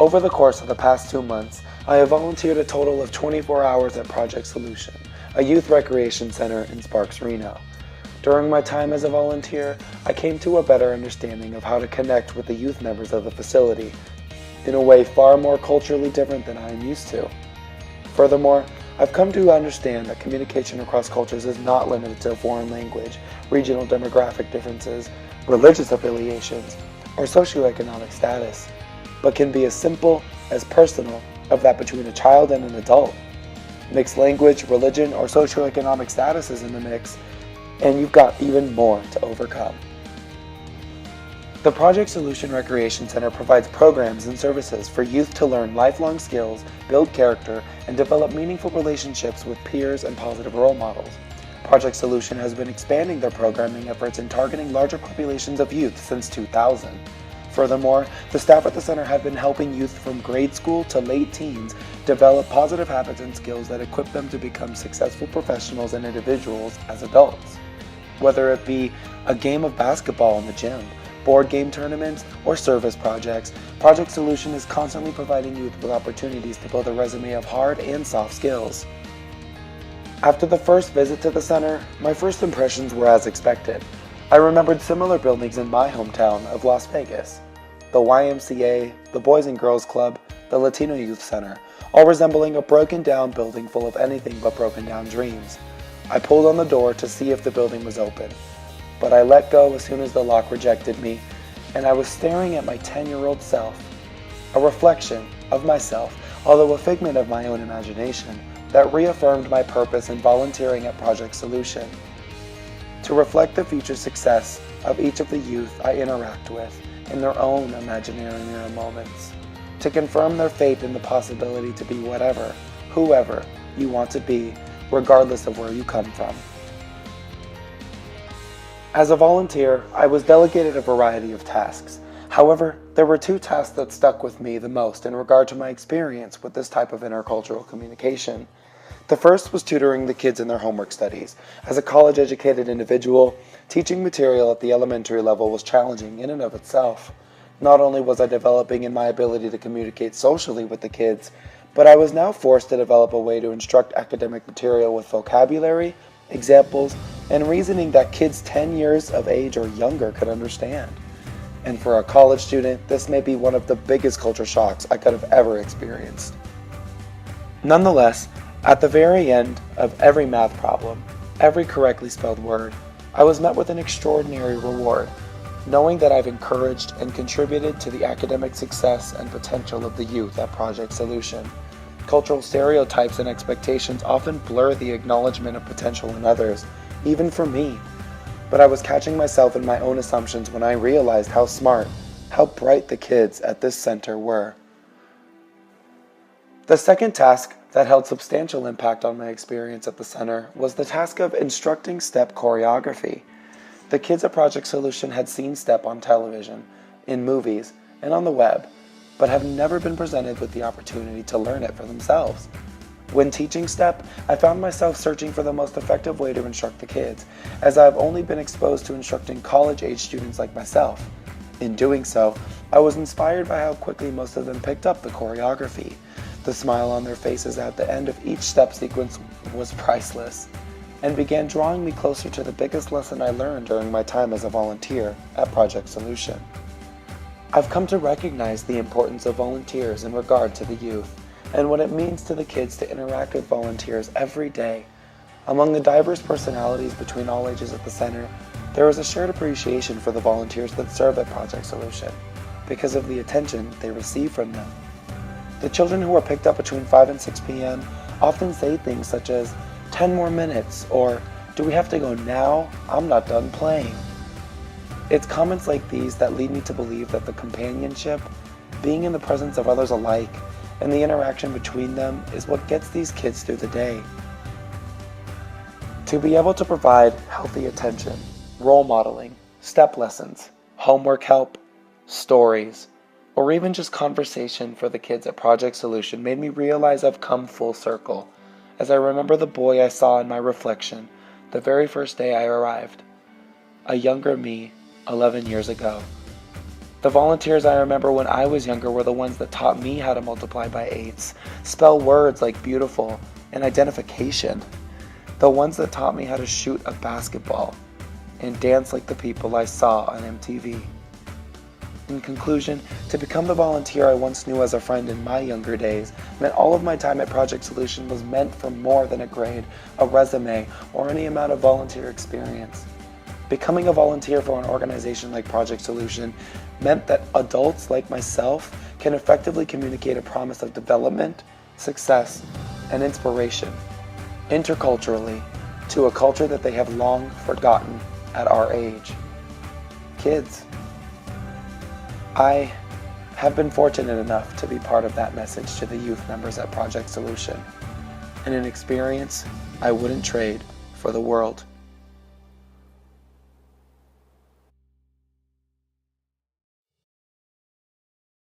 Over the course of the past 2 months, I have volunteered a total of 24 hours at Project Solution, a youth recreation center in Sparks, Reno. During my time as a volunteer, I came to a better understanding of how to connect with the youth members of the facility in a way far more culturally different than I am used to. Furthermore, I've come to understand that communication across cultures is not limited to a foreign language, regional demographic differences, religious affiliations, or socioeconomic status, but can be as simple as personal of that between a child and an adult. Mix language, religion, or socioeconomic status is in the mix, and you've got even more to overcome. The Project Solution Recreation Center provides programs and services for youth to learn lifelong skills, build character, and develop meaningful relationships with peers and positive role models. Project Solution has been expanding their programming efforts and targeting larger populations of youth since 2000. Furthermore, the staff at the center have been helping youth from grade school to late teens develop positive habits and skills that equip them to become successful professionals and individuals as adults. Whether it be a game of basketball in the gym, board game tournaments, or service projects, Project Solution is constantly providing youth with opportunities to build a resume of hard and soft skills. After the first visit to the center, my first impressions were as expected. I remembered similar buildings in my hometown of Las Vegas. The YMCA, the Boys and Girls Club, the Latino Youth Center, all resembling a broken down building full of anything but broken down dreams. I pulled on the door to see if the building was open, but I let go as soon as the lock rejected me, and I was staring at my 10-year-old self, a reflection of myself, although a figment of my own imagination, that reaffirmed my purpose in volunteering at Project Solution. To reflect the future success of each of the youth I interact with in their own imaginary mirror moments, to confirm their faith in the possibility to be whatever, whoever you want to be, regardless of where you come from. As a volunteer, I was delegated a variety of tasks. However, there were 2 tasks that stuck with me the most in regard to my experience with this type of intercultural communication. The first was tutoring the kids in their homework studies. As a college-educated individual, teaching material at the elementary level was challenging in and of itself. Not only was I developing in my ability to communicate socially with the kids, but I was now forced to develop a way to instruct academic material with vocabulary, examples, and reasoning that kids 10 years of age or younger could understand. And for a college student, this may be one of the biggest culture shocks I could have ever experienced. Nonetheless, at the very end of every math problem, every correctly spelled word, I was met with an extraordinary reward, knowing that I've encouraged and contributed to the academic success and potential of the youth at Project Solution. Cultural stereotypes and expectations often blur the acknowledgement of potential in others, even for me. But I was catching myself in my own assumptions when I realized how smart, how bright the kids at this center were. The second task that held substantial impact on my experience at the center was the task of instructing step choreography. The kids at Project Solution had seen step on television, in movies, and on the web, but have never been presented with the opportunity to learn it for themselves. When teaching step, I found myself searching for the most effective way to instruct the kids, as I have only been exposed to instructing college-age students like myself. In doing so, I was inspired by how quickly most of them picked up the choreography. The smile on their faces at the end of each step sequence was priceless, and began drawing me closer to the biggest lesson I learned during my time as a volunteer at Project Solution. I've come to recognize the importance of volunteers in regard to the youth, and what it means to the kids to interact with volunteers every day. Among the diverse personalities between all ages at the center, there is a shared appreciation for the volunteers that serve at Project Solution, because of the attention they receive from them. The children who are picked up between 5 and 6 p.m. often say things such as, 10 more minutes, or, do we have to go now? I'm not done playing. It's comments like these that lead me to believe that the companionship, being in the presence of others alike, and the interaction between them is what gets these kids through the day. To be able to provide healthy attention, role modeling, step lessons, homework help, stories, or even just conversation for the kids at Project Solution made me realize I've come full circle, as I remember the boy I saw in my reflection the very first day I arrived, a younger me 11 years ago. The volunteers I remember when I was younger were the ones that taught me how to multiply by eights, spell words like beautiful, and identification. The ones that taught me how to shoot a basketball and dance like the people I saw on MTV. In conclusion, to become the volunteer I once knew as a friend in my younger days meant all of my time at Project Solution was meant for more than a grade, a resume, or any amount of volunteer experience. Becoming a volunteer for an organization like Project Solution meant that adults like myself can effectively communicate a promise of development, success, and inspiration interculturally to a culture that they have long forgotten at our age. Kids. I have been fortunate enough to be part of that message to the youth members at Project Solution, and an experience I wouldn't trade for the world.